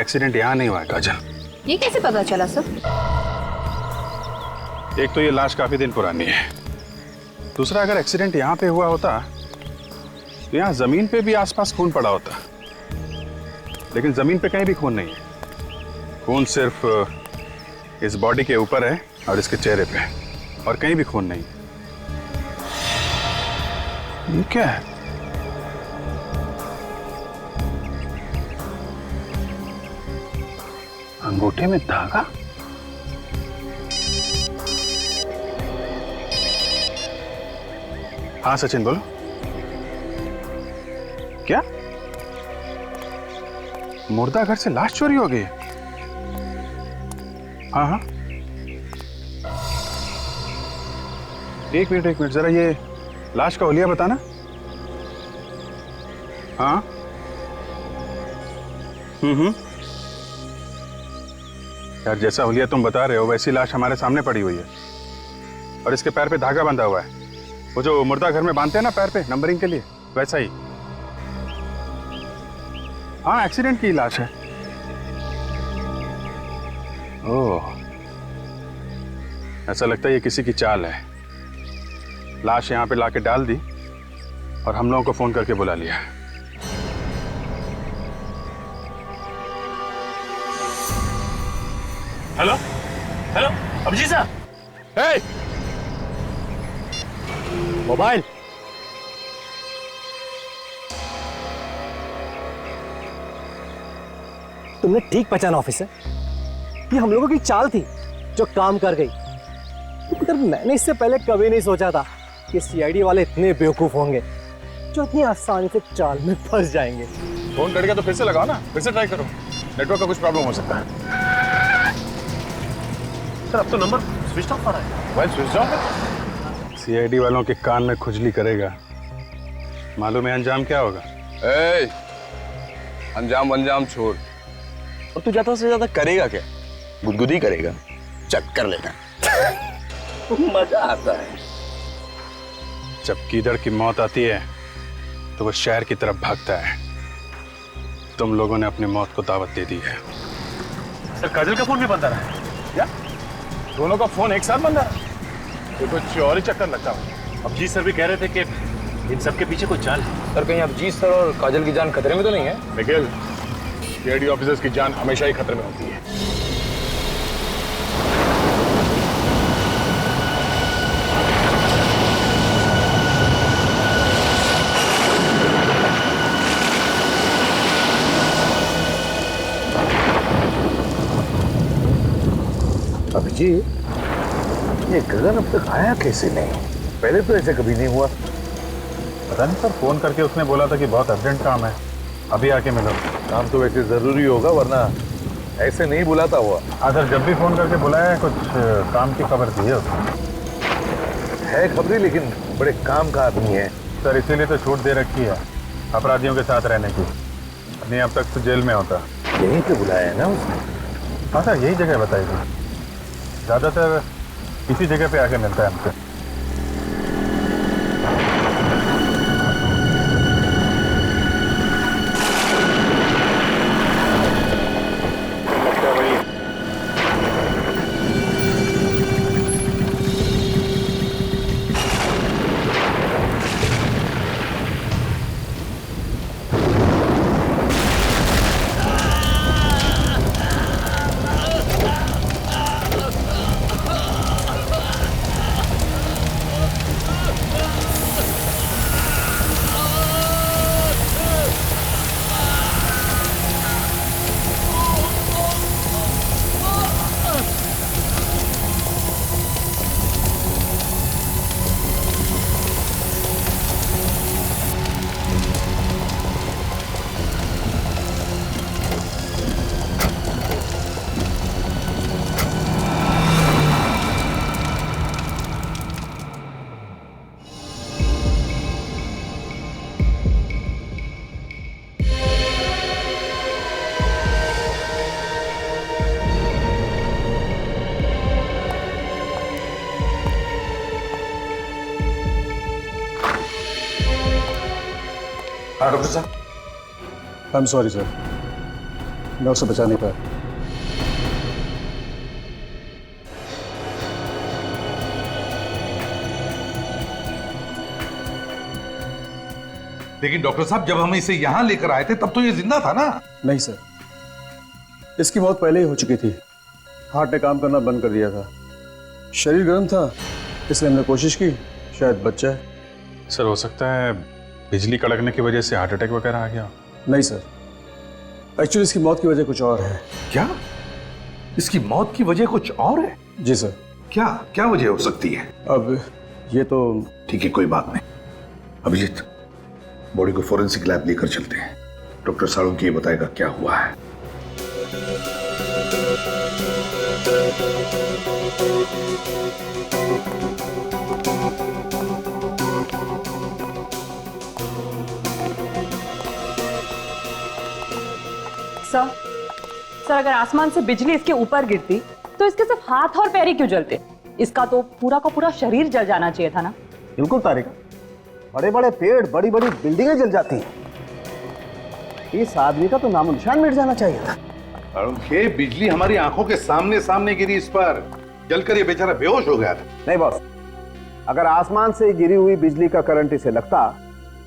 Accident यहाँ नहीं हुआ है काजल। ये कैसे पता चला सर? एक तो ये लाश काफी दिन पुरानी है, दूसरा अगर एक्सीडेंट यहाँ पे हुआ होता तो यहाँ जमीन पे भी आसपास खून पड़ा होता, लेकिन जमीन पे कहीं भी खून नहीं है। खून सिर्फ इस बॉडी के ऊपर है और इसके चेहरे पे, और कहीं भी खून नहीं। ये क्या है? अंगूठे में धागा? हाँ सचिन बोलो। क्या मुर्दा घर से लाश चोरी हो गई? हाँ हाँ, एक मिनट जरा ये लाश का हुलिया बताना। हाँ यार, जैसा हुलिया तुम बता रहे हो वैसी लाश हमारे सामने पड़ी हुई है, और इसके पैर पे धागा बंधा हुआ है, वो जो मुर्दा घर में बांधते हैं ना पैर पे नंबरिंग के लिए, वैसा ही। हाँ, एक्सीडेंट की लाश है। ओह, ऐसा लगता है ये किसी की चाल है। लाश यहाँ पे लाके डाल दी और हम लोगों को फोन करके बुला लिया। हेलो हेलो, अभिजीत साहब। हे! मोबाइल। तुमने ठीक पहचाना ऑफिसर, ये हम लोगों की चाल थी जो काम कर गई। मगर मैंने इससे पहले कभी नहीं सोचा था कि सीआईडी वाले इतने बेवकूफ होंगे जो इतनी आसानी से चाल में फंस जाएंगे। फोन कट गया तो फिर से लगाओ ना, फिर से ट्राई करो, नेटवर्क का कुछ प्रॉब्लम हो सकता है। सर अब तो नंबर स्विच ऑफ आ रहा है। मोबाइल स्विच ऑफ है? सीआईडी वालों के कान में खुजली करेगा, मालूम है अंजाम क्या होगा? ए, अंजाम छोड़, और तू ज्यादा से ज्यादा करेगा क्या? गुदगुदी करेगा, चट कर लेना। मजा आता है। जब कीदड़ की मौत आती है तो वो शहर की तरफ भागता है। तुम लोगों ने अपनी मौत को दावत दे दी है। सर काजल का फोन भी बंद आ रहा है। क्या दोनों का फोन एक साथ बंद है? ये कुछ और ही चक्कर लगता है। अभिजीत सर भी कह रहे थे कि इन सब के पीछे कोई चाल है। सर कहीं अभिजीत सर और काजल की जान खतरे में तो नहीं है? निखिल, सीआईडी ऑफिसर्स की जान हमेशा ही खतरे में होती है। अभिजीत, ये गगन अब तक आया कैसे नहीं? पहले तो ऐसे कभी नहीं हुआ। पता नहीं सर, फोन करके उसने बोला था कि बहुत अर्जेंट काम है, अभी आके मिलो। काम तो वैसे जरूरी होगा, वरना ऐसे नहीं बुलाता हुआ। हाँ सर, जब भी फोन करके बुलाया है कुछ काम की खबर दी है उसने। है खबरी, लेकिन बड़े काम का आदमी है। सर इसीलिए तो छूट दे रखी है अपराधियों के साथ रहने की, नहीं अब तक तो जेल में होता। यहीं पे बुलाया है ना उसने? हाँ सर, यही जगह बताई थी, ज़्यादातर इसी जगह पे आके मिलता है हमसे। हाँ डॉक्टर साहब, आई एम सॉरी सर, मैं उसे बचा नहीं पाया। लेकिन डॉक्टर साहब, जब हम इसे यहां लेकर आए थे तब तो ये जिंदा था ना? नहीं सर, इसकी मौत पहले ही हो चुकी थी। हार्ट ने काम करना बंद कर दिया था। शरीर गर्म था, इसलिए हमने कोशिश की, शायद बच जाए। सर हो सकता है बिजली कड़कने की वजह से हार्ट अटैक वगैरह आ गया। नहीं सर, एक्चुअली इसकी मौत की वजह कुछ और है। क्या? इसकी मौत की वजह कुछ और है? जी सर। क्या क्या वजह हो सकती है? अब ये तो ठीक है, कोई बात नहीं। अभिजीत, बॉडी को फोरेंसिक लैब लेकर चलते हैं। डॉक्टर साळुंखे ये बताएगा क्या हुआ है। सर अगर आसमान से बिजली इसके ऊपर गिरती तो इसके सिर्फ हाथ और पैर ही क्यों जलते? इसका तो पूरा का पूरा शरीर जल जाना चाहिए था ना। बिल्कुल तारिका, बड़े बड़े पेड़, बड़ी बड़ी बिल्डिंगें जल जाती हैं। इस आदमी का तो नामो निशान मिट जाना चाहिए था। साळुंखे, बिजली हमारी आंखों के सामने सामने गिरी इस पर, जलकर ये बेचारा बेहोश हो गया था। नहीं बॉस, अगर आसमान से गिरी हुई बिजली का करंट इसे लगता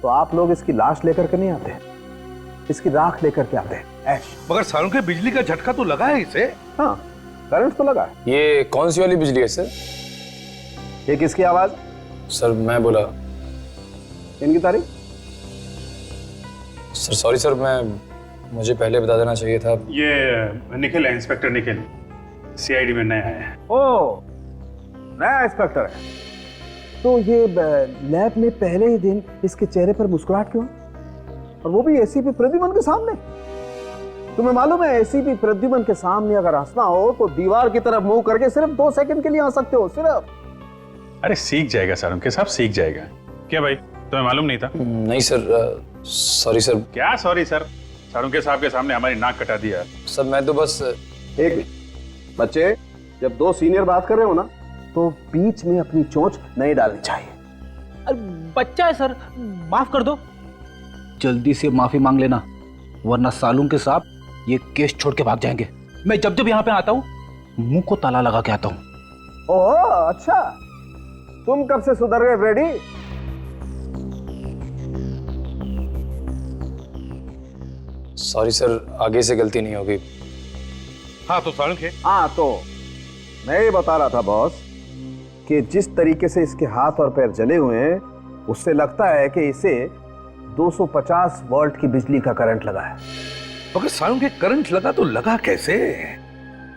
तो आप लोग इसकी लाश लेकर के नहीं आते, इसकी राख लेकर के आते। ऐश। मगर साळुंखे, बिजली का झटका तो लगा है इसे। हाँ, करंट तो लगा। ये कौन सी वाली बिजली है सर? ये किसकी आवाज? सर मैं बोला। इनकी तारीख? सर सॉरी सर, मुझे पहले बता देना चाहिए था। ये निखिल है, इंस्पेक्टर निखिल, सीआईडी में नया है। ओ, नया इंस्पेक्टर है। तो ये लैब में पहले ही दिन इसके चेहरे पर मुस्कुराहट क्यों, और वो भी एसीपी प्रद्युमन के सामने? तुम्हें मालूम है एसीपी प्रद्युमन के सामने अगर हंसना हो तो दीवार की तरफ मुंह करके सिर्फ 2 सेकंड के लिए हंस सकते हो, सिर्फ। अरे सीख जाएगा साळुंखे साहब, सीख जाएगा। क्या भाई, तुम्हें मालूम नहीं था? नहीं सर, सॉरी सर। क्या सॉरी सर? साळुंखे साहब के सामने हमारी नाक कटा दिया। सर मैं तो बस। एक मिनट बच्चे, जब 2 सीनियर बात कर रहे हो ना तो बीच में अपनी चोंच नहीं डालनी चाहिए। अरे बच्चा है सर, माफ कर दो। जल्दी से माफी मांग लेना, वरना साळुंखे साहब ये केस छोड़ के भाग जाएंगे। मैं जब जब यहाँ पे आता हूँ मुंह को ताला लगा के आता हूँ। ओह अच्छा, तुम कब से सुधर गए रेडी? सॉरी सर, आगे से गलती नहीं होगी। हाँ तो साळुंखे, हाँ तो मैं ये बता रहा था बॉस कि जिस तरीके से इसके हाथ और पैर जले हुए हैं उससे लगता है कि इसे 250 वोल्ट की बिजली का करंट लगा है। मगर साळुंखे, करंट लगा तो लगा कैसे?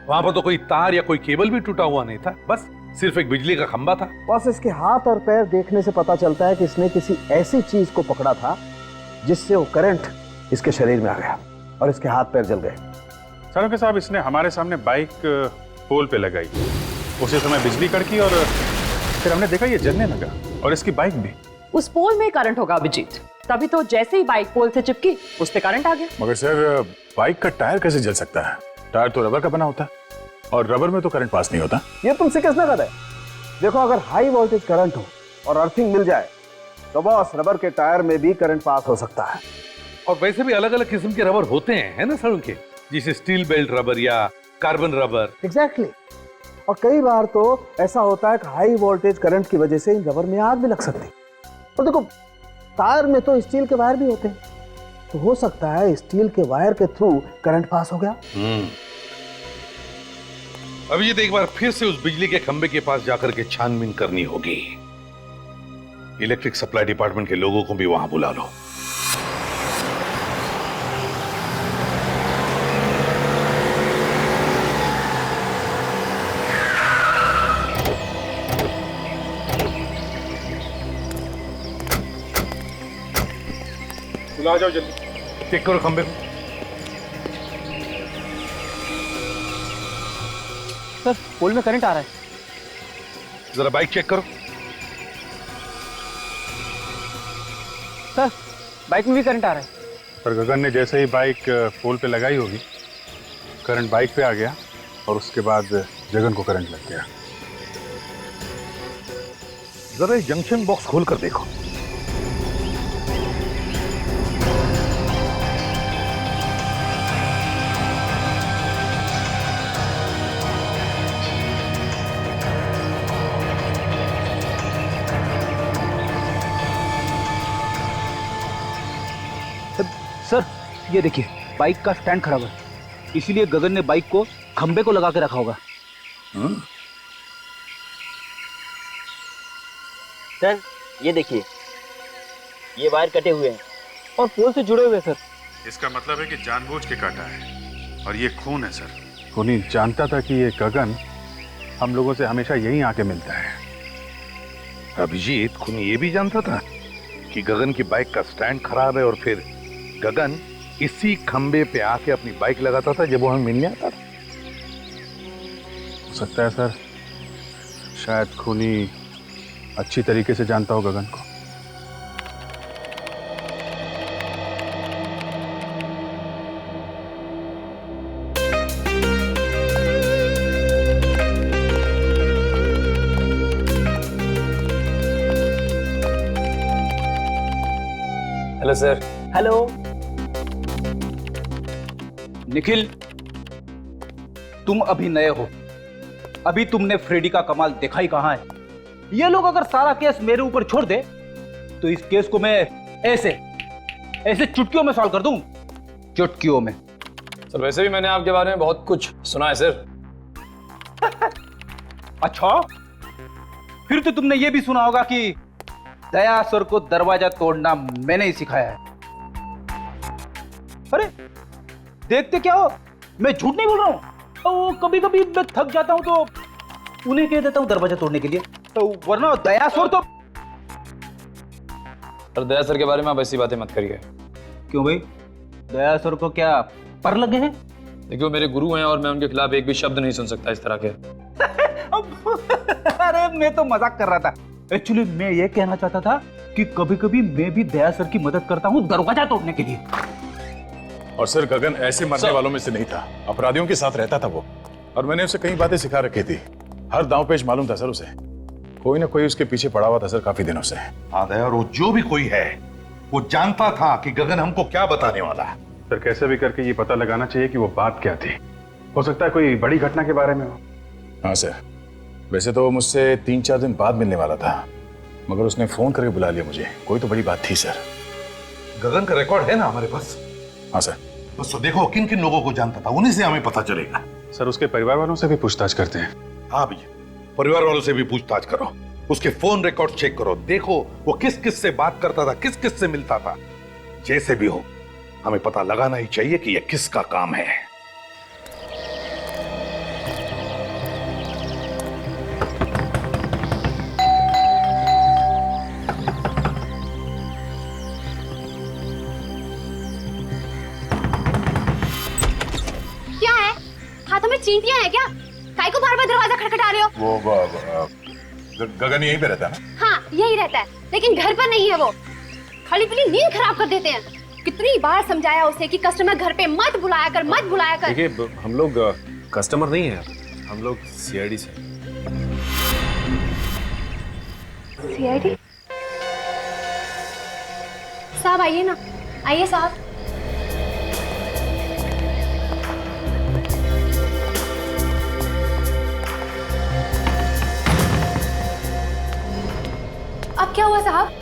वहां पर तो कोई तार या कोई केबल भी टूटा हुआ नहीं था, बस सिर्फ एक बिजली का खंबा था। बस इसके हाथ और पैर देखने से पता चलता है कि इसने किसी ऐसी चीज को पकड़ा था जिससे वो करंट इसके शरीर में आ गया और इसके हाथ पैर जल गए। साळुंखे साहब, इसने हमारे सामने बाइक पोल पे लगाई, उसी समय बिजली कड़की और फिर हमने देखा ये जलने लगा, और इसकी बाइक भी। उस पोल में करंट होगा अभिजीत, तभी तो जैसे ही बाइक पोल से चिपकी उस पे करंट आ गया। मगर सर, बाइक का टायर कैसे जल सकता है? टायर तो रबर का बना होता है, और रबर में तो करंट पास नहीं होता। ये तुमसे किसने कहा है? देखो, अगर हाई वोल्टेज करंट हो और अर्थिंग मिल जाए तो बॉस रबर के टायर में भी करंट पास हो सकता है। और वैसे भी अलग अलग किस्म के रबर होते हैं, है ना साळुंखे? जैसे स्टील बेल्ट रबर या कार्बन रबर। एग्जैक्टली। और कई बार तो ऐसा होता है कि हाई वोल्टेज करंट की वजह से इन रबर में आग भी लग सकती है। और देखो, टायर में तो स्टील के वायर भी होते हैं, तो हो सकता है स्टील के वायर के थ्रू करंट पास हो गया। अभी ये तो एक बार फिर से उस बिजली के खंबे के पास जाकर के छानबीन करनी होगी। इलेक्ट्रिक सप्लाई डिपार्टमेंट के लोगों को भी वहां बुला लो। बुला जाओ जल्दी। चेक करो खंबे को। सर पोल में करंट आ रहा है। जरा बाइक चेक करो। सर बाइक में भी करंट आ रहा है। पर गगन ने जैसे ही बाइक पोल पे लगाई होगी, करंट बाइक पे आ गया और उसके बाद जगन को करंट लग गया। जरा जंक्शन बॉक्स खोल कर देखो। ये देखिए, बाइक का स्टैंड खराब है, इसीलिए गगन ने बाइक को खंबे को लगा के रखा होगा। सर ये देखिए, ये वायर कटे हुए हैं और पोल से जुड़े हुए हैं सर। इसका मतलब है कि जानबूझ के काटा है और ये खून है सर। खूनी जानता था कि ये गगन हम लोगों से हमेशा यहीं आके मिलता है। अभिजीत खूनी ये भी जानता था कि गगन की बाइक का स्टैंड खराब है और फिर गगन इसी खंबे पे आके अपनी बाइक लगाता था जब वो हमें मिलने आता था। हो सकता है सर, शायद खूनी अच्छी तरीके से जानता हो गगन को। Hello sir. हेलो निखिल, तुम अभी नए हो, अभी तुमने फ्रेडी का कमाल देखा ही कहां है। ये लोग अगर सारा केस मेरे ऊपर छोड़ दे तो इस केस को मैं ऐसे चुटकियों में सॉल्व कर दूं, चुटकियों में। सर वैसे भी मैंने आपके बारे में बहुत कुछ सुना है सर। अच्छा, फिर तो तुमने ये भी सुना होगा कि दया सर को दरवाजा तोड़ना मैंने ही सिखाया है। अरे देखते क्या हो, मैं झूठ नहीं बोल रहा हूं। तो कभी कभी मैं थक जाता हूं तो उन्हें कह देता हूं दरवाजा तोड़ने के लिए, तो वरना दया सर तो। सर दया सर के बारे में आप ऐसी बातें मत करिए। क्यों भाई, दया सर को क्या पर लगे हैं? देखिए वो मेरे गुरु हैं और मैं उनके खिलाफ एक भी शब्द नहीं सुन सकता इस तरह के। अरे मैं तो मजाक कर रहा था। एक्चुअली मैं ये कहना चाहता था कि कभी कभी मैं भी दया सर की मदद करता हूँ दरवाजा तोड़ने के लिए। और सर गगन ऐसे मरने वालों में से नहीं था, अपराधियों के साथ रहता था वो, और मैंने उसे कई बातें सिखा रखी थी। हर दांव पेच मालूम था सर उसे, कोई ना कोई उसके पीछे पड़ा हुआ था सर काफी दिनों से। हाँ दया, और वो जो भी कोई है वो जानता था कि गगन हमको क्या बताने वाला है। सर कैसे भी करके ये पता लगाना चाहिए कि वो बात क्या थी। हो सकता है कोई बड़ी घटना के बारे में हो। हाँ सर, वैसे तो मुझसे 3-4 दिन बाद मिलने वाला था, मगर उसने फोन करके बुला लिया मुझे। कोई तो बड़ी बात थी सर। गगन का रिकॉर्ड है ना हमारे पास? हाँ सर। बस तो देखो किन किन लोगों को जानता था, उन्हीं से हमें पता चलेगा। सर उसके परिवार वालों से भी पूछताछ करते हैं। हाँ भैया, परिवार वालों से भी पूछताछ करो, उसके फोन रिकॉर्ड चेक करो, देखो वो किस किस से बात करता था, किस किस से मिलता था। जैसे भी हो हमें पता लगाना ही चाहिए कि यह किसका काम है। क्या है? हाथों में चींटियां हैं क्या? काहे को बार-बार दरवाजा खटखटा रहे हो? वो गगन यहीं पे रहता है ना? हाँ यही रहता है, लेकिन घर पर नहीं है वो। खाली पीली नींद खराब कर देते हैं। कितनी बार समझाया उसे कि कस्टमर घर पे मत बुलाया कर, मत बुलाया कर। देखिए हम लोग कस्टमर नहीं है, हम लोग सीआईडी से। सीआईडी? साहब आइए ना, आइए साहब। अब क्या हुआ साहब?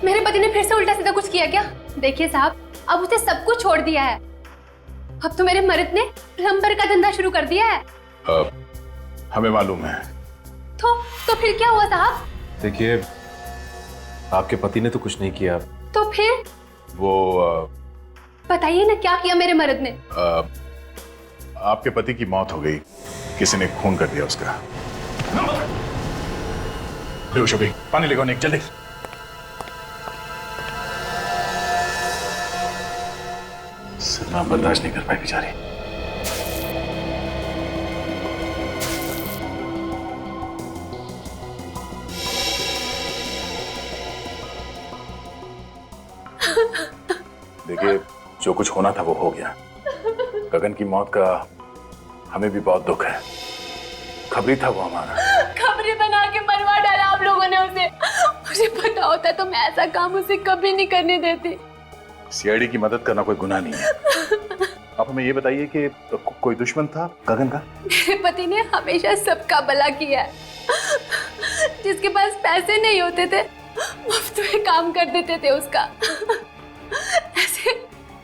मेरे पति ने फिर से उल्टा सीधा कुछ किया क्या? देखिए साहब, अब उसे सब कुछ छोड़ दिया है। अब तो मेरे मर्द ने प्लम्बर का धंधा शुरू कर दिया है। हमें मालूम है। तो फिर क्या हुआ साहब? देखिए आपके पति ने तो कुछ नहीं किया। तो फिर वो बताइए ना, क्या किया मेरे मर्द ने? आपके पति की मौत हो गई, किसी ने खून कर दिया उसका। लो शोभी, पानी लेकर निक जल्दी। सदमा बर्दाश्त नहीं कर पाई बेचारी। देखिए जो कुछ होना था वो हो गया। गगन की मौत का हमें भी बहुत दुख है। खबरी था वो हमारा। खबरी बना के मरवा डाला आप लोगों ने उसे। मुझे पता होता तो मैं ऐसा काम उसे कभी नहीं करने देती। सीआईडी की मदद करना कोई गुनाह नहीं है। आप हमें ये बताइए कि कोई दुश्मन था गगन का? मेरे पति ने हमेशा सबका भला किया है। जिसके पास पैसे नहीं होते थे मुफ्त में काम कर देते थे उसका।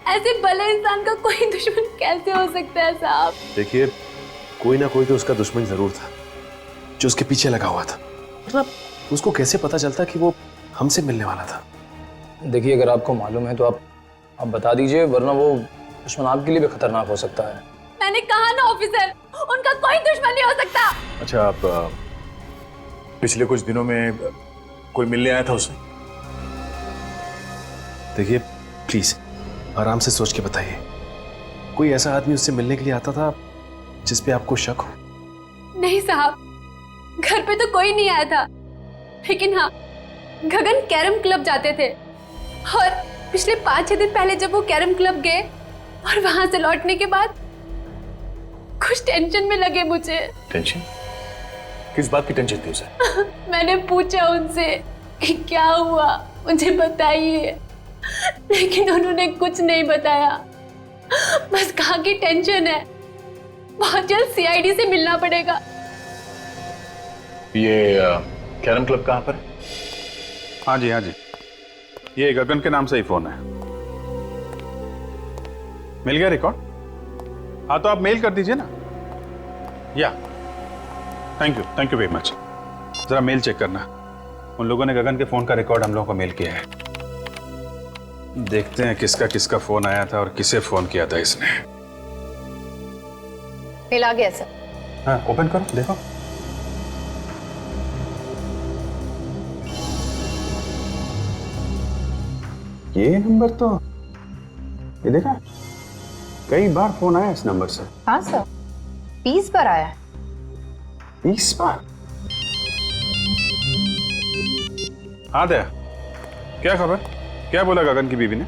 ऐसे भले इंसान का कोई दुश्मन कैसे हो सकता है साहब? देखिए, कोई ना कोई तो उसका दुश्मन जरूर था जो उसके पीछे लगा हुआ था, वरना उसको कैसे पता चलता कि वो हमसे मिलने वाला था? देखिए, अगर आपको मालूम है तो आप बता दीजिए, वरना वो दुश्मन आपके लिए भी खतरनाक हो सकता है। मैंने कहा ना ऑफिसर, उनका कोई दुश्मन नहीं हो सकता। अच्छा, आप पिछले कुछ दिनों में कोई मिलने आया था उसे? देखिए प्लीज आराम से सोच के बताइए, कोई ऐसा आदमी उससे मिलने के लिए आता था जिस पे आपको शक हो? नहीं साहब, घर पे तो कोई नहीं आया था, लेकिन हाँ, गगन कैरम क्लब जाते थे और पिछले 5-6 दिन पहले जब वो कैरम क्लब गए और वहां से लौटने के बाद कुछ टेंशन में लगे मुझे। टेंशन? किस बात की टेंशन थी उसे? मैंने पूछा उनसे कि क्या हुआ, मुझे बताइए, लेकिन उन्होंने कुछ नहीं बताया, बस कहा कि टेंशन है, बहुत जल्द सीआईडी से मिलना पड़ेगा। ये कैरम क्लब कहाँ पर है? हाँ जी, हाँ जी, ये गगन के नाम से ही फोन है। मिल गया रिकॉर्ड? हाँ तो आप मेल कर दीजिए ना। या थैंक यू वेरी मच। जरा मेल चेक करना, उन लोगों ने गगन के फोन का रिकॉर्ड हम लोगों को मेल किया है। देखते हैं किसका किसका फोन आया था और किसे फोन किया था इसने। मेल आ गया सर। हाँ, ओपन करो, देखो। ये नंबर तो, ये देखा, कई बार फोन आया इस नंबर से। हाँ सर, 20 बार आया है। 20 बार? हाँ दया, क्या खबर? क्या बोला गगन की बीवी ने?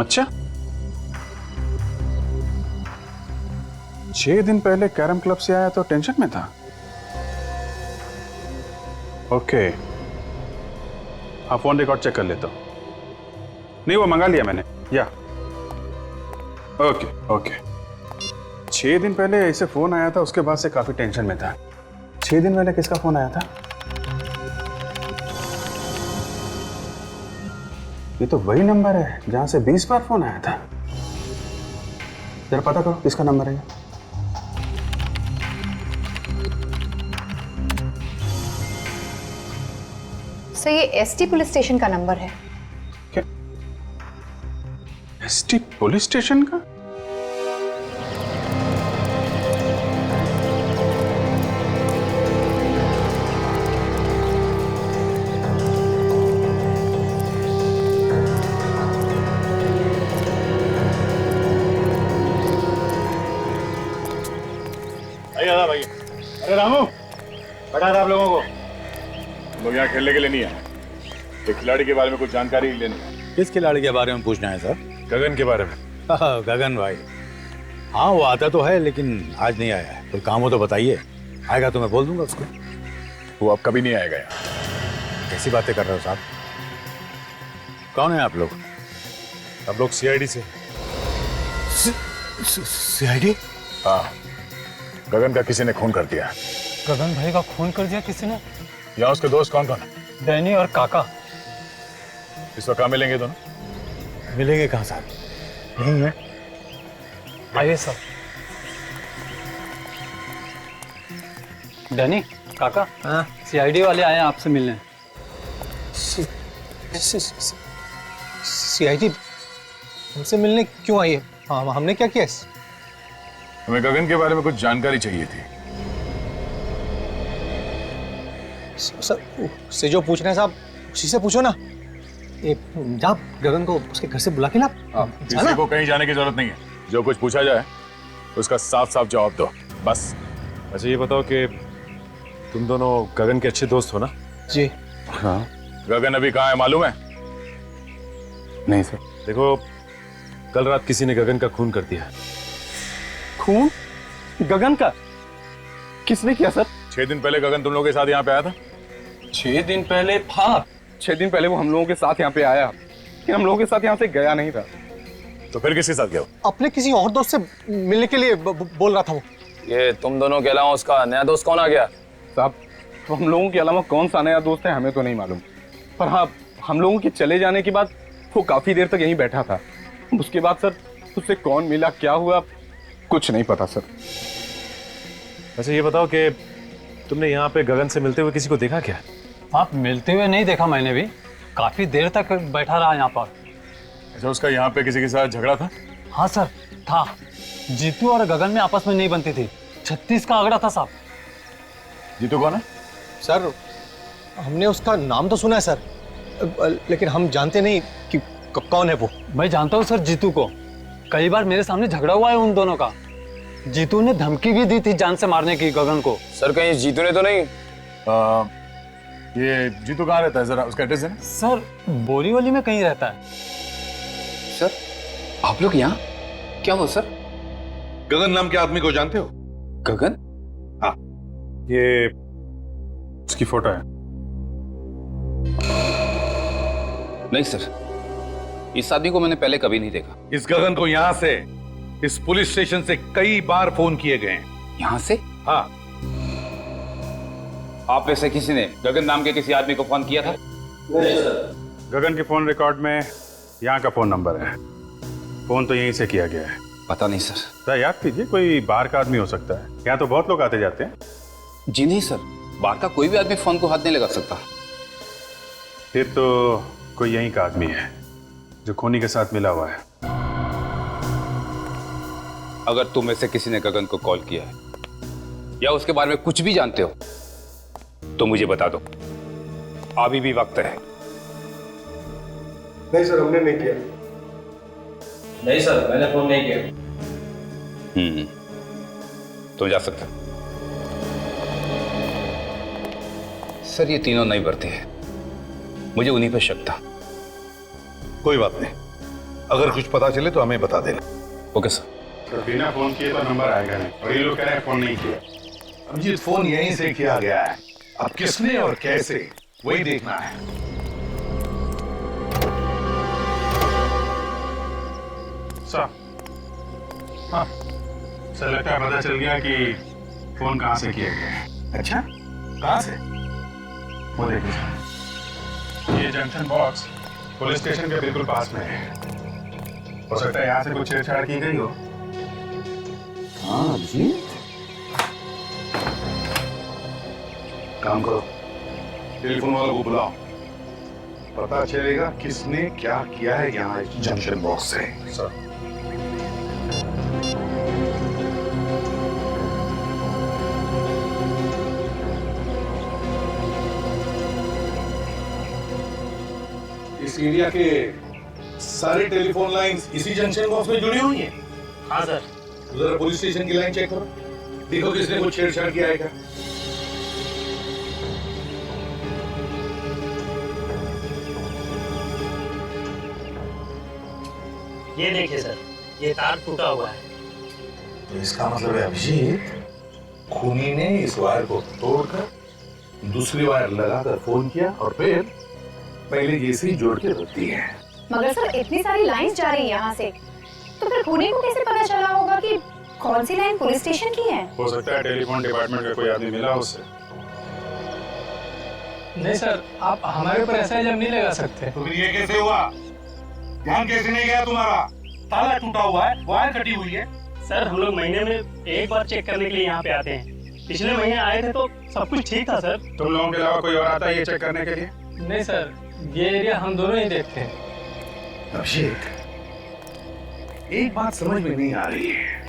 अच्छा, 6 दिन पहले कैरम क्लब से आया तो टेंशन में था। ओके, हाँ फोन रिकॉर्ड चेक कर लेता हूं। नहीं, वो मंगा लिया मैंने। या ओके 6 दिन पहले ऐसे फोन आया था, उसके बाद से काफी टेंशन में था। 6 दिन पहले किसका फोन आया था? ये तो वही नंबर है जहां से 20 बार फोन आया था। जरा पता करो किसका नंबर है। सर ये एसटी पुलिस स्टेशन का नंबर है। क्या? एसटी पुलिस स्टेशन का? भाई, अरे रामू, बता था आप लोगों को, लोग यहाँ खेलने के लिए नहीं आए, एक खिलाड़ी के बारे में कुछ जानकारी लेनी है। किस खिलाड़ी के बारे में पूछना है सर? गगन के बारे में। गगन भाई, हाँ वो आता तो है लेकिन आज नहीं आया है। कोई काम हो तो बताइए, आएगा तो मैं बोल दूंगा उसको। वो अब कभी नहीं आएगा यहाँ। कैसी बातें कर रहे हो साहब? कौन है आप लोग? हम लोग सीआईडी से। सीआईडी? हाँ, गगन का किसी ने खून कर दिया। गगन भाई का खून कर दिया किसी ने? यहाँ उसके दोस्त कौन कौन है? डैनी और काका। इस वक्त कहाँ मिलेंगे दोनों? मिलेंगे कहाँ साहब? यहीं है। आइए सर। डैनी, काका, हाँ सीआईडी वाले आए हैं आपसे मिलने। सीआईडी हमसे मिलने क्यों आई है? हाँ, हमने क्या किया? हमें गगन के बारे में कुछ जानकारी चाहिए थी। सर से जो पूछ रहे हैं साहब, उसी से पूछो ना। जा गगन को उसके घर से बुला के ला। किसी को कहीं जाने की जरूरत नहीं है, जो कुछ पूछा जाए उसका साफ साफ जवाब दो, बस। अच्छा ये बताओ कि तुम दोनों गगन के अच्छे दोस्त हो ना? जी हाँ। गगन अभी कहाँ है मालूम है? नहीं सर। देखो, कल रात किसी ने गगन का खून कर दिया। खून? गगन का? किसने किया सर? 6 दिन पहले गगन तुम लोगों के साथ यहाँ पे आया था। 6 दिन पहले? हाँ, 6 दिन पहले वो हम लोगों के साथ यहाँ पे आया, लेकिन हम लोगों के साथ यहाँ से गया नहीं था। तो फिर किसके साथ गया? अपने किसी और दोस्त से मिलने के लिए बोल रहा था वो। ये तुम दोनों के अलावा उसका नया दोस्त कौन आ गया? साहब, हम लोगों के अलावा कौन सा नया दोस्त है हमें तो नहीं मालूम, पर हाँ, हम लोगों के चले जाने के बाद वो काफी देर तक यहीं बैठा था। उसके बाद सर उससे कौन मिला, क्या हुआ, कुछ नहीं पता सर। अच्छा ये बताओ कि तुमने यहाँ पे गगन से मिलते हुए किसी को देखा क्या? आप मिलते हुए नहीं देखा मैंने भी, काफी देर तक बैठा रहा यहाँ पर। अच्छा, उसका यहाँ पे किसी के साथ झगड़ा था? हाँ सर था। जीतू और गगन में आपस में नहीं बनती थी, 36 का आंकड़ा था साहब। जीतू कौन है? सर हमने उसका नाम तो सुना है सर, लेकिन हम जानते नहीं कि कौन है वो। मैं जानता हूँ सर जीतू को, कई बार मेरे सामने झगड़ा हुआ है उन दोनों का। जीतू ने धमकी भी दी थी जान से मारने की गगन को। सर कहीं जीतू ने तो नहीं? ये जीतू कहाँ रहता है, जरा उसका एड्रेस है ना? सर बोरीवली में कहीं रहता है। सर आप लोग यहाँ क्या हो सर? गगन नाम के आदमी को जानते हो? गगन? हाँ, ये उसकी फोटो है। नहीं सर, इस आदमी को मैंने पहले कभी नहीं देखा। इस गगन को यहाँ से, इस पुलिस स्टेशन से कई बार फोन किए गए हैं। यहाँ से? हाँ। आप में से किसी ने गगन नाम के किसी आदमी को फोन किया था? नहीं सर। गगन के फोन रिकॉर्ड में यहाँ का फोन नंबर है, फोन तो यहीं से किया गया है। पता नहीं सर। तो याद कीजिए, कोई बाहर का आदमी हो सकता है, यहाँ तो बहुत लोग आते जाते हैं। जी नहीं सर, बाहर का कोई भी आदमी फोन को हाथ नहीं लगा सकता। फिर तो कोई यहीं का आदमी है जो खूनी के साथ मिला हुआ है। अगर तुम में से किसी ने गगन को कॉल किया है या उसके बारे में कुछ भी जानते हो तो मुझे बता दो, अभी भी वक्त है। नहीं सर, हमने नहीं किया। नहीं सर, मैंने फोन नहीं किया। तुम जा सकते हो। सर ये तीनों नहीं बढ़ते हैं, मुझे उन्हीं पर शक था। कोई बात नहीं, अगर कुछ पता चले तो हमें बता देना। Okay sir. तो बिना फोन किए तो नंबर आएगा नहीं, और ये लोग कह रहे हैं फोन नहीं किया। अभिजीत, फोन यहीं से किया गया है, अब किसने और कैसे वही देखना है। सर, हाँ सर, लगता है पता चल गया कि फोन कहाँ से किया गया है। अच्छा, कहाँ से? वो देखिए सर, ये जंक्शन बॉक्स पुलिस स्टेशन के बिल्कुल पास में है। हो सकता है यहाँ से कुछ छेड़छाड़ की गई हो। हाँ जी, काम करो, टेलीफोन वालों को बुलाओ, पता चलेगा किसने क्या किया है यहाँ इस जंक्शन बॉक्स से। सर इस एरिया के सारे टेलीफोन लाइंस इसी जंक्शन बॉक्स में जुड़ी हुई हैं। हाँ सर। जरा पुलिस स्टेशन की लाइन चेक करो, देखो किसने कुछ छेड़छाड़ किया है क्या। ये देखिए सर, ये तार टूटा हुआ है। तो इसका मतलब है अभिजीत, खूनी ने इस वायर को तोड़कर दूसरी वायर लगाकर फोन किया और फिर पहले जैसे ही जोड़ के रख दी है। मगर सर इतनी सारी लाइंस जा रही है यहाँ से, तो फिर खूनी को कैसे पता चला होगा कि कौन सी लाइन पुलिस स्टेशन की है? हो सकता है टेलीफोन डिपार्टमेंट का कोई आदमी मिला उससे। नहीं सर, आप हमारे ऊपर ऐसा इल्जाम नहीं लगा सकते। तो फिर ये कैसे हुआ? ध्यान कैसे नहीं गया तुम्हारा? ताला टूटा हुआ है, वायर कटी हुई है। सर हम लोग महीने में एक बार चेक करने के लिए यहाँ पे आते हैं। पिछले महीने आए थे तो सब कुछ ठीक था सर। तुम लोगों के अलावा कोई और आता है ये चेक करने के लिए? नहीं सर, ये एरिया हम दोनों ही देखते हैं। अभिषेक, एक बात समझ में नहीं आ रही है,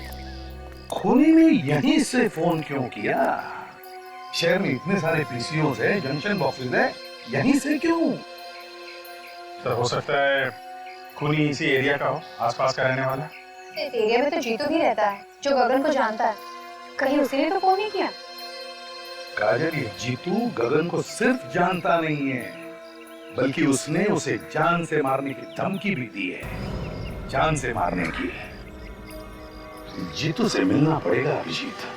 खूनी ने यहीं से फोन क्यों किया? शहर में इतने सारे पीसीओस है, जंक्शन बॉक्सेस है, यहीं से क्यों? सर हो सकता है खूनी इसी एरिया का हो, आसपास का रहने वाला। इस एरिया में तो जीतू भी रहता है जो गगन को जानता है, कहीं उसी ने तो फोन नहीं किया? काजल, ये जीतू गगन को सिर्फ जानता नहीं है, बल्कि उसने उसे जान से मारने की धमकी भी दी है। जान से मारने की। जीतू से मिलना पड़ेगा अभिजीत।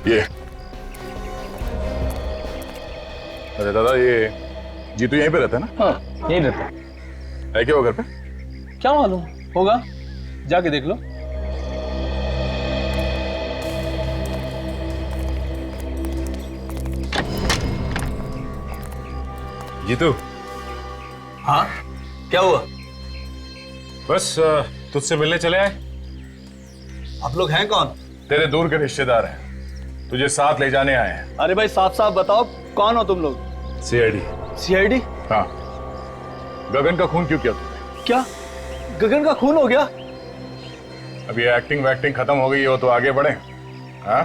ये अरे दादा, ये जीतू यहीं पे रहता है ना? हाँ यहीं रहता है क्या वो घर पे? क्या मालूम होगा, जाके देख लो। जीतू। हाँ क्या हुआ? बस तुझसे मिलने चले आए। आप लोग हैं कौन? तेरे दूर के रिश्तेदार हैं, तुझे साथ ले जाने आए हैं। अरे भाई साफ साफ बताओ कौन हो तुम लोग? सीआईडी। सीआईडी? हाँ। गगन का खून क्यों किया तुमने? क्या गगन का खून हो गया? अब ये एक्टिंग वैक्टिंग खत्म हो गई हो तो आगे बढ़े। हाँ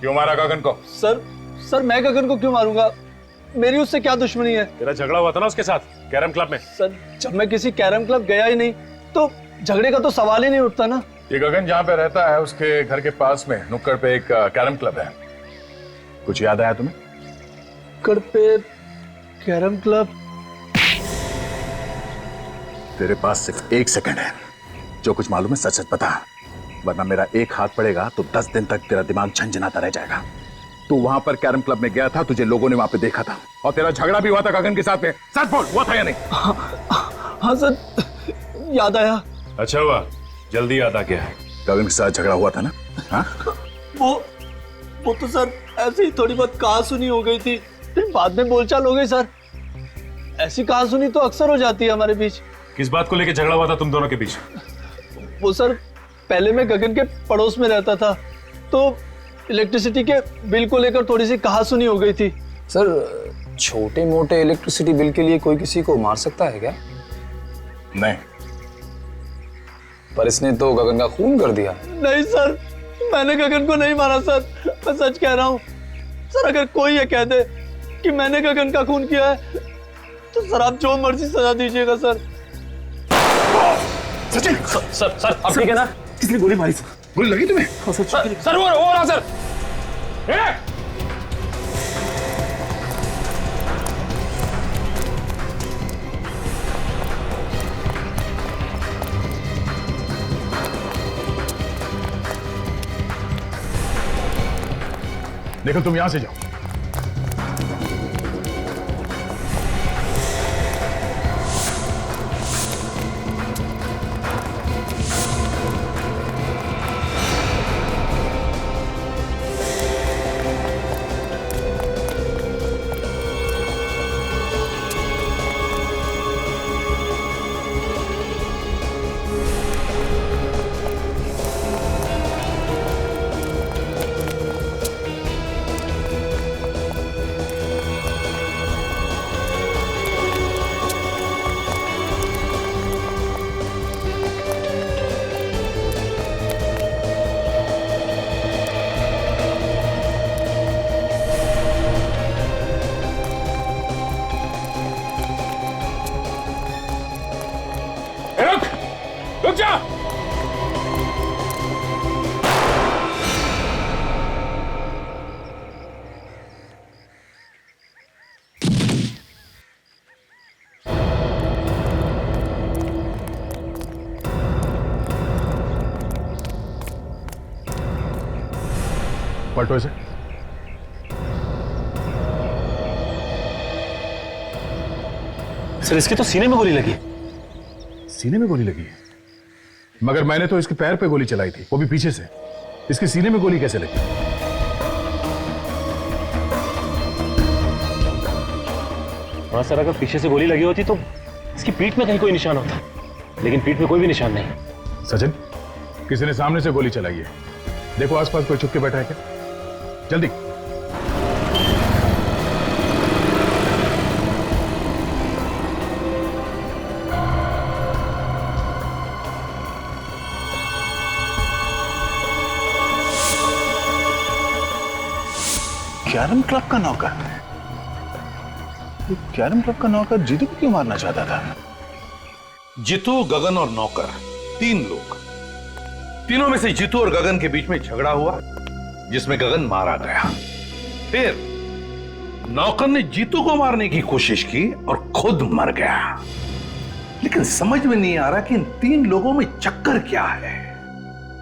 क्यों मारा गगन को? सर मैं गगन को क्यों मारूंगा? मेरी उससे क्या दुश्मनी है? तेरा झगड़ा हुआ था ना उसके साथ कैरम क्लब में। सर जब मैं किसी कैरम क्लब गया ही नहीं तो झगड़े का तो सवाल ही नहीं उठता ना। ये गगन जहाँ पे रहता है उसके घर के पास में नुक्कड़ पे एक कैरम क्लब है। कुछ याद आया तुम्हें? नुक्कड़ पे कैरम क्लब? तेरे पास सिर्फ 1 सेकंड है, जो कुछ मालूम है सच सच बता, वरना मेरा एक हाथ पड़ेगा तो 10 दिन तक तेरा दिमाग झंझनाता रह जाएगा। तू वहां पर कैरम क्लब में गया था, तुझे लोगों ने वहां पे देखा था और तेरा झगड़ा भी हुआ था गगन के साथ में। सच बोल, हुआ था या नहीं? हाँ सर याद आया। अच्छा हुआ जल्दी याद आ गया। गगन के साथ झगड़ा हुआ था ना? हाँ वो तो सर ऐसे ही थोड़ी बहुत कहा सुनी हो गई थी, फिर बाद में बोलचाल हो गई सर। ऐसी कहा सुनी तो अक्सर हो जाती है हमारे बीच। किस बात को लेकर झगड़ा हुआ था तुम दोनों के बीच? वो सर पहले मैं गगन के पड़ोस में रहता था तो इलेक्ट्रिसिटी के बिल को लेकर थोड़ी सी कहा सुनी हो गई थी। सर छोटे मोटे इलेक्ट्रिसिटी बिल के लिए कोई किसी को मार सकता है क्या? नहीं। पर इसने तो गगन का खून कर दिया। नहीं सर मैंने गगन को नहीं मारा सर, मैं सच कह रहा हूँ। सर अगर कोई ये कह दे कि मैंने गगन का खून किया है तो सर आप जो मर्जी सजा दीजिएगा सर। सचिन सर आप ठीक है ना? किसने गोली मारी? गोली लगी तुम्हें? सर वो रहा सर। देखो तुम यहां से जाओ। रुक जा। पलटो इसे। सर इसके तो सीने में गोली लगी। सीने में गोली लगी है? मगर मैंने तो इसके पैर पे गोली चलाई थी, वो भी पीछे से। इसके सीने में गोली कैसे लगी? हाँ सर अगर पीछे से गोली लगी होती तो इसकी पीठ में कहीं कोई निशान होता, लेकिन पीठ में कोई भी निशान नहीं। सचिन किसी ने सामने से गोली चलाई है, देखो आसपास कोई छुप के बैठा है क्या? जल्दी। कैरम क्लब का नौकर? कैरम क्लब का नौकर जीतू को क्यों मारना चाहता था? जीतू, गगन और नौकर, 3 लोग। तीनों में से जीतू और गगन के बीच में झगड़ा हुआ जिसमें गगन मारा गया। फिर नौकर ने जीतू को मारने की कोशिश की और खुद मर गया। लेकिन समझ में नहीं आ रहा कि इन 3 लोगों में चक्कर क्या है।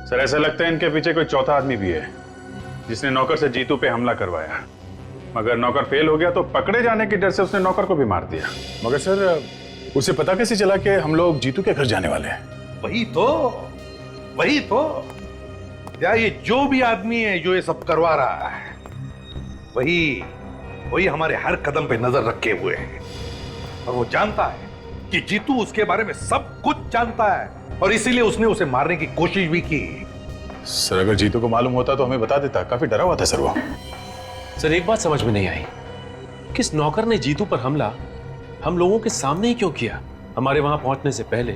सर ऐसा लगता है इनके पीछे कोई चौथा आदमी भी है जिसने नौकर से जीतू पे हमला करवाया। मगर नौकर फेल हो गया तो पकड़े जाने के डर से उसने नौकर को भी मार दिया। मगर सर उसे पता कैसे चला कि हम लोग जीतू के घर जाने वाले हैं? वही तो या ये जो भी आदमी है जो ये सब करवा रहा है वही हमारे हर कदम पे नजर रखे हुए है। और वो जानता है कि जीतू उसके बारे में सब कुछ जानता है और इसीलिए उसने उसे मारने की कोशिश भी की। सर अगर जीतू को मालूम होता तो हमें बता देता। काफी डरा हुआ था सर वो। सर एक बात समझ में नहीं आई, किस नौकर ने जीतू पर हमला हम लोगों के सामने ही क्यों किया? हमारे वहां पहुंचने से पहले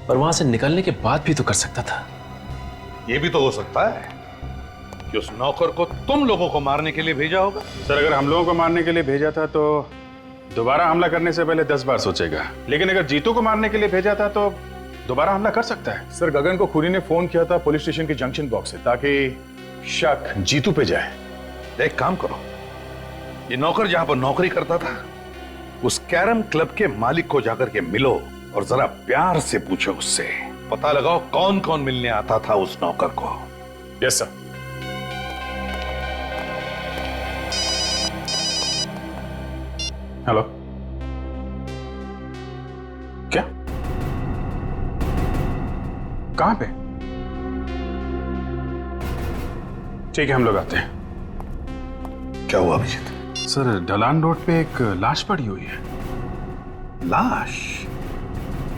और वहां से निकलने के बाद भी तो कर सकता था। यह भी तो हो सकता है कि उस नौकर को तुम लोगों को मारने के लिए भेजा होगा। सर अगर हम लोगों को मारने के लिए भेजा था तो दोबारा हमला करने से पहले 10 बार सोचेगा, लेकिन अगर जीतू को मारने के लिए भेजा था तो दोबारा हमला कर सकता है। सर गगन को खूनी ने फोन किया था पुलिस स्टेशन के जंक्शन बॉक्स से ताकि शक जीतू पे जाए। एक काम करो, ये नौकर जहां पर नौकरी करता था उस कैरम क्लब के मालिक को जाकर के मिलो और जरा प्यार से पूछो उससे, पता लगाओ कौन कौन मिलने आता था उस नौकर को। Yes sir. हेलो, क्या? कहां पे? ठीक है हम लोग आते हैं। क्या हुआ अभिजीत? सर ढलान रोड पे एक लाश पड़ी हुई है। लाश?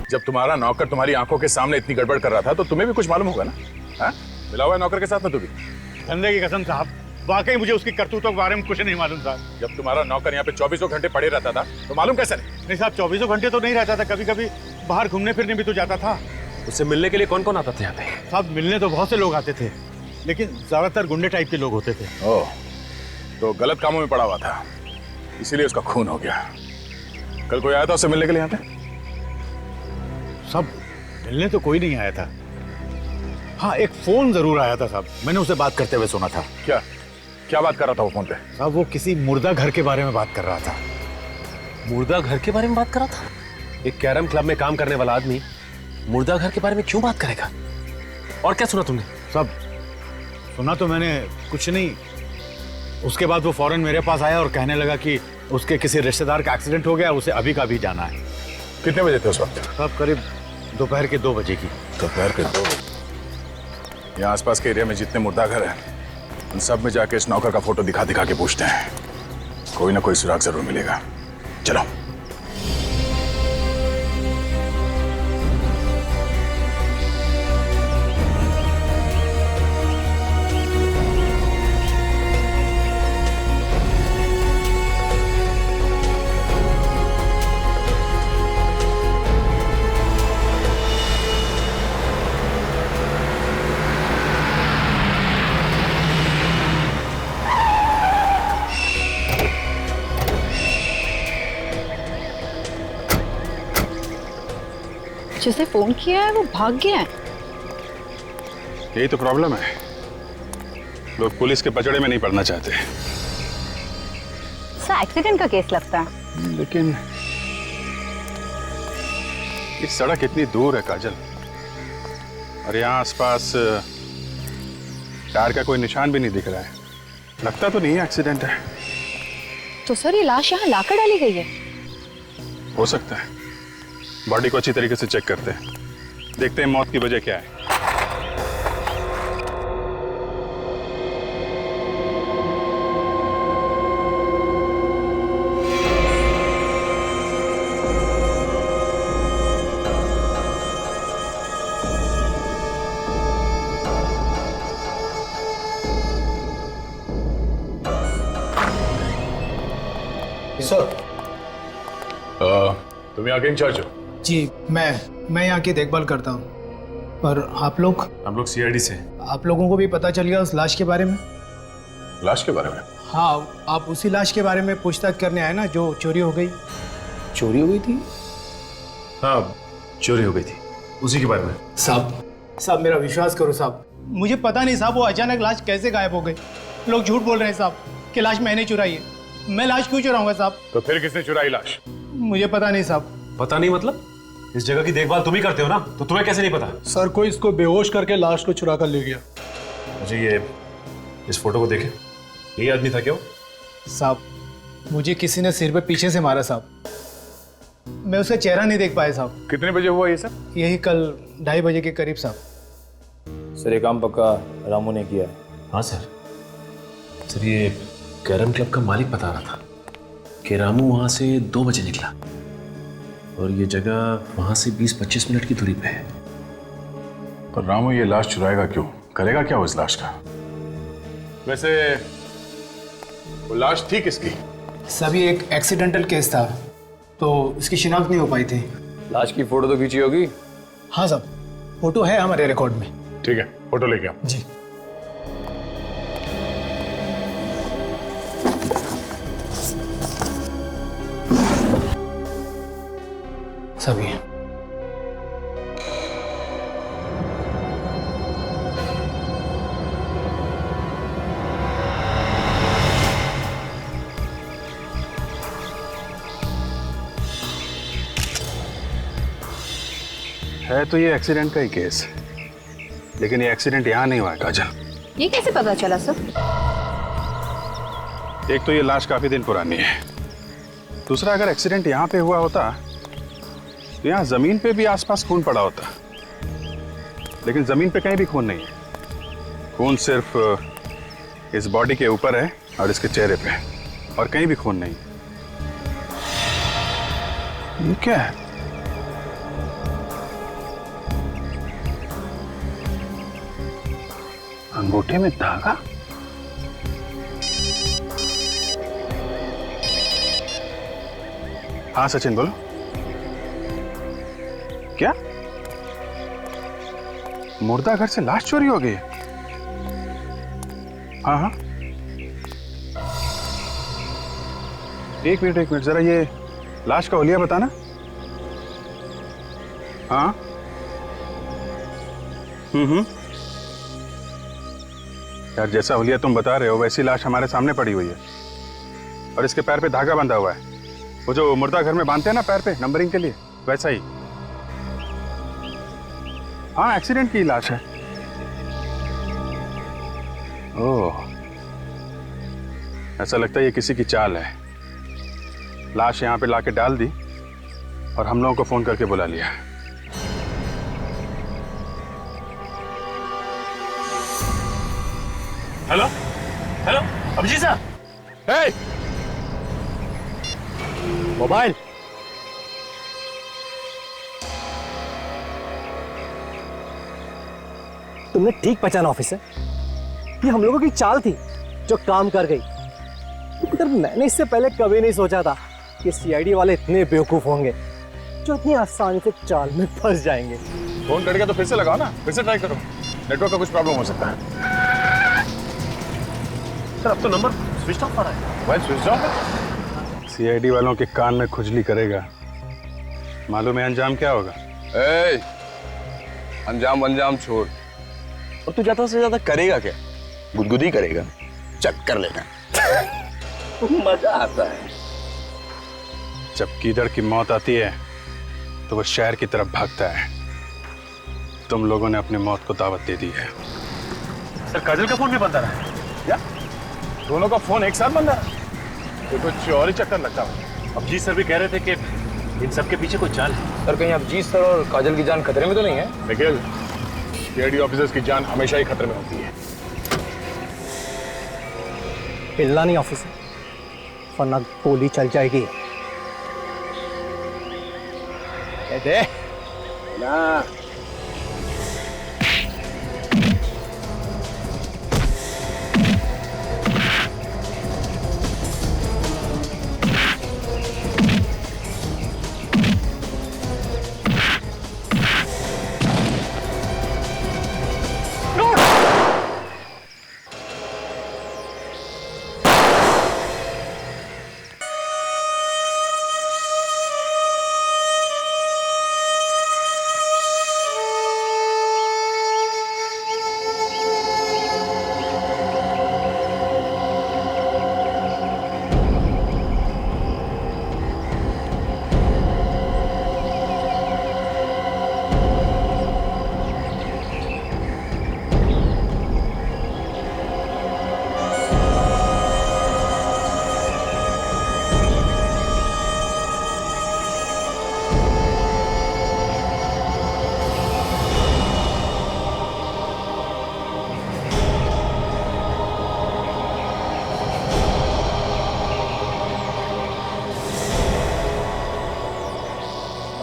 जब तुम्हारा नौकर तुम्हारी आंखों के सामने इतनी गड़बड़ कर रहा था तो तुम्हें भी कुछ मालूम होगा ना? हाँ? मिला हुआ है नौकर के साथ में तू भी? धंधे की कसम साहब, वाकई मुझे उसकी करतूतों के बारे में कुछ नहीं मालूम साहब। जब तुम्हारा नौकर यहाँ पे 24 घंटे पड़े रहता था तो मालूम कैसे नहीं? नहीं साहब, 24 घंटे तो नहीं रहता था, कभी कभी बाहर घूमने फिरने भी तो जाता था। उससे मिलने के लिए कौन कौन आता था यहाँ पे? साहब मिलने तो बहुत से लोग आते थे, लेकिन ज्यादातर गुंडे टाइप के लोग होते थे। ओह, तो गलत कामों में पड़ा हुआ था, इसीलिए उसका खून हो गया। कल कोई आया था उससे मिलने के लिए यहाँ पे? सब मिलने तो कोई नहीं आया था। हाँ एक फोन जरूर आया था साहब, मैंने उसे बात करते हुए सुना था। क्या क्या बात कर रहा था वो फोन पे? साहब वो किसी मुर्दा घर के बारे में बात कर रहा था। मुर्दा घर के बारे में बात कर रहा था? एक कैरम क्लब में काम करने वाला आदमी मुर्दा घर के बारे में क्यों बात करेगा? और क्या सुना तुमने? सब सुना तो मैंने कुछ नहीं। उसके बाद वो फौरन मेरे पास आया और कहने लगा कि उसके किसी रिश्तेदार का एक्सीडेंट हो गया, उसे अभी का अभी जाना है। कितने बजे थे उस वक्त? साहब करीब दोपहर के 2 बजे की। दोपहर के 2 बजे? यहाँ आसपास के एरिया में जितने मुर्दा घर हैं उन सब में जाके इस नौकर का फोटो दिखा दिखा के पूछते हैं, कोई ना कोई सुराग जरूर मिलेगा। चलो। जिसे फोन किया है वो भाग गया है। यही तो प्रॉब्लम है, लोग पुलिस के पचड़े में नहीं पड़ना चाहते। सर एक्सीडेंट का केस लगता है। लेकिन ये सड़क इतनी दूर है काजल, और यहाँ आसपास टायर का कोई निशान भी नहीं दिख रहा है। लगता तो नहीं है एक्सीडेंट है। तो सर ये लाश यहाँ लाकर डाली गई है? हो सकता है। बॉडी को अच्छी तरीके से चेक करते हैं, देखते हैं मौत की वजह क्या है। सर तुम यहाँ के इंचार्ज हो? जी मैं यहाँ की देखभाल करता हूँ। पर आप लोग? हम लोग सीआईडी से। आप लोगों को भी पता चल गया उस लाश के बारे में? लाश के बारे में? हाँ, आप उसी लाश के बारे में पूछताछ करने आए ना जो चोरी हो गई? चोरी हो गई थी? हाँ चोरी हो गई थी, उसी के बारे में। साहब मेरा विश्वास करो साहब, मुझे पता नहीं साहब वो अचानक लाश कैसे गायब हो गई। लोग झूठ बोल रहे हैं साहब कि लाश मैंने चुराई है। मैं लाश क्यों चुराऊंगा साहब? तो फिर किसने चुराई लाश? मुझे पता नहीं साहब। पता नहीं मतलब? इस जगह की देखभाल तुम ही करते हो ना, तो तुम्हें कैसे नहीं पता? सर कोई इसको बेहोश करके लाश को चुरा कर ले गया। मुझे ये इस फोटो को देखे, यही आदमी था क्या? साहब मुझे किसी ने सिर पे पीछे से मारा साहब, मैं उसका चेहरा नहीं देख पाया साहब। कितने बजे हुआ ये सब? यही कल 2:30 बजे के करीब साहब। सर ये काम पक्का रामू ने किया है। हाँ सर ये कैरम क्लब का मालिक बता रहा था कि रामू वहां से 2 बजे निकला और ये जगह वहां से 20-25 मिनट की दूरी पे है। पर रामू ये लाश चुराएगा क्यों? करेगा क्या वो इस लाश का? वैसे वो लाश थी किसकी? सभी एक एक्सीडेंटल केस था, तो इसकी शिनाख्त नहीं हो पाई थी। लाश की फोटो तो खींची होगी? हाँ साहब, फोटो है हमारे रिकॉर्ड में। ठीक है, फोटो लेके आओ। जी। सभी है तो ये एक्सीडेंट का ही केस, लेकिन ये एक्सीडेंट यहां नहीं हुआ है काजल। ये कैसे पता चला सर? एक तो ये लाश काफी दिन पुरानी है, दूसरा अगर एक्सीडेंट यहां पे हुआ होता तो यहां जमीन पे भी आसपास खून पड़ा होता, लेकिन जमीन पे कहीं भी खून नहीं है। खून सिर्फ इस बॉडी के ऊपर है और इसके चेहरे पे, और कहीं भी खून नहीं। ये क्या है? अंगूठे में धागा? हाँ सचिन बोलो। क्या मुर्दा घर से लाश चोरी हो गई? हाँ हाँ, एक मिनट जरा ये लाश का हुलिया बताना। हाँ यार, जैसा हुलिया तुम बता रहे हो वैसी लाश हमारे सामने पड़ी हुई है, और इसके पैर पे धागा बंधा हुआ है, वो जो मुर्दा घर में बांधते हैं ना पैर पे नंबरिंग के लिए, वैसा ही। हाँ, एक्सीडेंट की लाश है। ओह, ऐसा लगता है ये किसी की चाल है। लाश यहां पे लाके डाल दी और हम लोगों को फोन करके बुला लिया। हेलो हेलो, अभिजीत साहब। हे, मोबाइल। तुमने ठीक पहचाना ऑफिसर, ये हम लोगों की चाल थी जो काम कर गई। मगर मैंने इससे पहले कभी नहीं सोचा था कि सीआईडी वाले इतने बेवकूफ होंगे जो इतनी आसानी से चाल में फंस जाएंगे। फोन करके तो फिर से लगाओ ना, फिर से ट्राई करो, नेटवर्क का कुछ प्रॉब्लम हो सकता है। सर अब तो नंबर स्विच ऑफ आ रहा है। मोबाइल स्विच ऑफ है? सीआईडी वालों के कान में खुजली करेगा, मालूम है अंजाम क्या होगा? ए, अंजाम छोड़, और तू ज्यादा से ज्यादा करेगा क्या? गुदगुदी करेगा, चक्कर लेना। मजा आता है। जब कीदड़ की मौत आती है तो वो शहर की तरफ भागता है। तुम लोगों ने अपनी मौत को दावत दे दी है। सर काजल का फोन भी बंद आ रहा है। क्या दोनों का फोन एक साथ बंद है? तो कुछ और ही चक्कर लगता है। अभिजीत सर भी कह रहे थे कि इन सब के पीछे कोई चाल है। सर कहीं अभिजीत सर और काजल की जान खतरे में तो नहीं है? निखिल, सीआईडी ऑफिसर्स की जान हमेशा ही खतरे में होती है। हिलना नहीं ऑफिसर, वरना गोली चल जाएगी। दे ना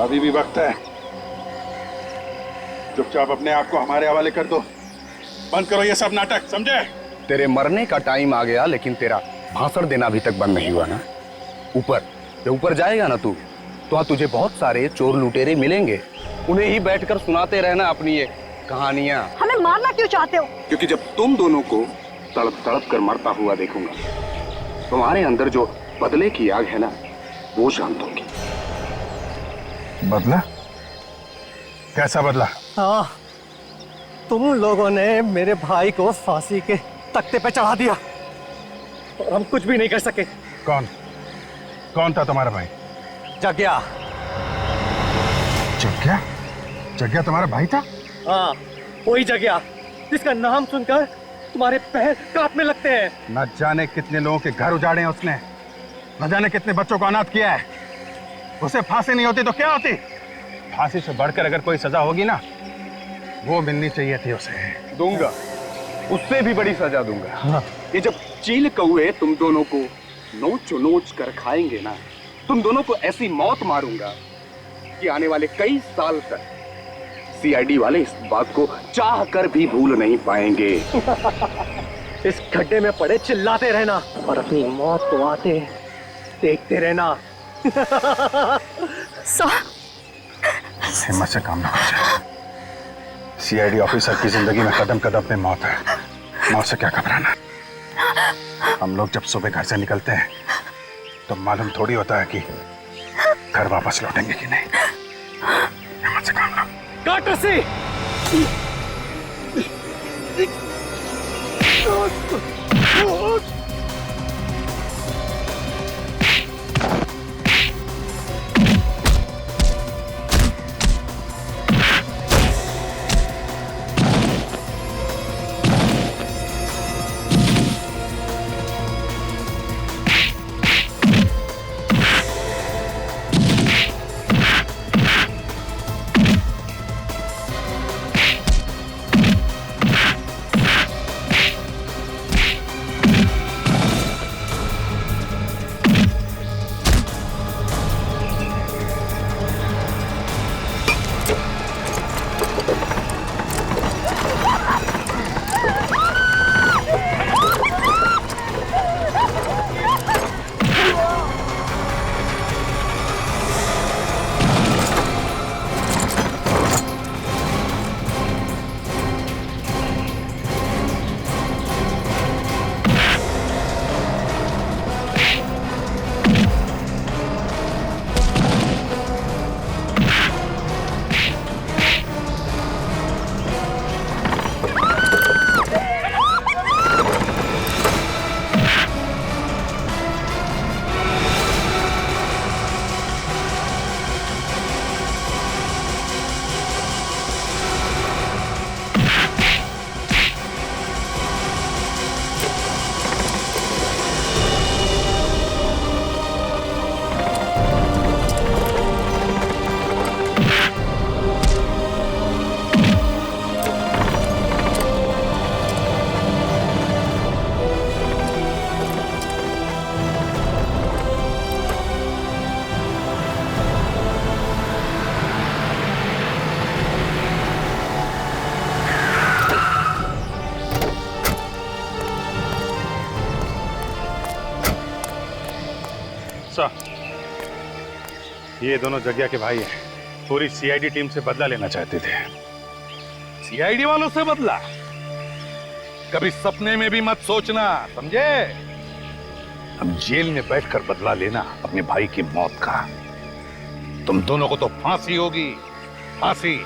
अभी भी वक्त है। चुपचाप अपने आप को हमारे हवाले कर दो। बंद करो ये सब नाटक, समझे? तेरे मरने का टाइम आ गया, लेकिन तेरा भाषण देना अभी तक बंद नहीं हुआ ना। ऊपर जब ऊपर जाएगा ना तू, तो वहां तुझे बहुत सारे चोर लुटेरे मिलेंगे। उन्हें ही बैठकर सुनाते रहना अपनी ये कहानियां। हमें मारना क्यों चाहते हो? क्योंकि जब तुम दोनों को तड़प तड़प कर मरता हुआ देखूंगा, तुम्हारे अंदर जो बदले की आग है ना, वो शांत होगी। बदला? कैसा बदला? हाँ, तुम लोगों ने मेरे भाई को फांसी के तख्ते पे चढ़ा दिया और हम कुछ भी नहीं कर सके। कौन कौन था तुम्हारा भाई? जग्या। जग्या? जग्या तुम्हारा भाई था? हाँ, वही जग्या जिसका नाम सुनकर तुम्हारे पैर कांपने लगते हैं। न जाने कितने लोगों के घर उजाड़े हैं उसने, न जाने कितने बच्चों को अनाथ किया है। उसे फांसी नहीं होती तो क्या होती? फांसी से बढ़कर अगर कोई सजा होगी ना, वो मिलनी चाहिए थी उसे। दूंगा, उससे भी बड़ी सजा दूंगा। हाँ। ये जब चील कौए तुम दोनों को नोच नोच कर खाएंगे ना, तुम दोनों को ऐसी मौत मारूंगा कि आने वाले कई साल तक सीआईडी वाले इस बात को चाह कर भी भूल नहीं पाएंगे। इस गड्ढे में पड़े चिल्लाते रहना और अपनी मौत को आते देखते रहना। हिम्मत से काम ना कर। सीआईडी ऑफिसर की जिंदगी में कदम कदम पे मौत है। मौत से क्या घबराना। हम लोग जब सुबह घर से निकलते हैं तो मालूम थोड़ी होता है कि घर वापस लौटेंगे कि नहीं। हिम्मत से काम लो। काट रस्सी। ये दोनों जग्या के भाई हैं। पूरी सीआईडी टीम से बदला लेना चाहते थे। सीआईडी वालों से बदला? कभी सपने में भी मत सोचना, समझे? हम जेल में बैठकर बदला लेना अपने भाई की मौत का। तुम दोनों को तो फांसी होगी, फांसी।